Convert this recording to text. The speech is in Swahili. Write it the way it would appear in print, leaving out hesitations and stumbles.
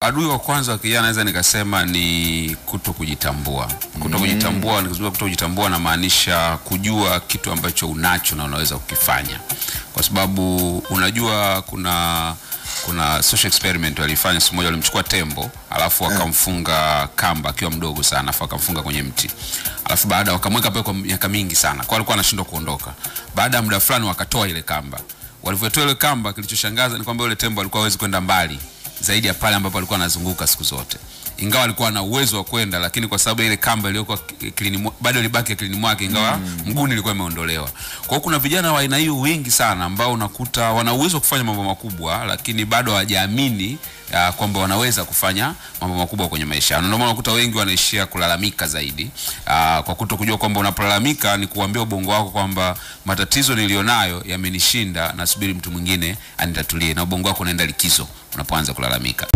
Adui wa kwanza wa kijana naweza nikasema ni kutokujitambua. Kutokujitambua ni kutokujitambua na maanisha kujua kitu ambacho unacho na unaweza kukifanya. Kwa sababu unajua kuna social experiment walifanya, siku moja walimchukua tembo alafu wakamfunga kamba akiwa mdogo sana, alafu wakamfunga kwenye mti. Alafu baada wakamweka pale kwa miaka mingi sana. Kwa alikuwa anashindwa kuondoka. Baada ya muda fulani wakatoa ile kamba. Walivyotoa ile kamba, kilichoshangaza ni kwamba yule tembo alikuwa hawezi kwenda mbali zaidi ya pale ambapo alikuwa anazunguka siku zote. Ingawa alikuwa na uwezo wa kwenda, lakini kwa sababu ile kamba iliyokuwa bado ilibaki akilini mwake, ingawa mguu ilikuwa imeondolewa. Kwa hiyo kuna vijana wa aina hiyo wengi sana ambao unakuta wana uwezo wa kufanya mambo makubwa, lakini bado hawajaamini kwamba wanaweza kufanya mambo makubwa kwenye maisha. Ndio maana unakuta wengi wanaishia kulalamika zaidi, kwa kutokujua kwamba unapolalamika ni kuambia ubongo wako kwamba matatizo nilionayo yamenishinda, nasubiri mtu mwingine anitatulie, na ubongo wako unaenda likizo unapoanza kulalamika.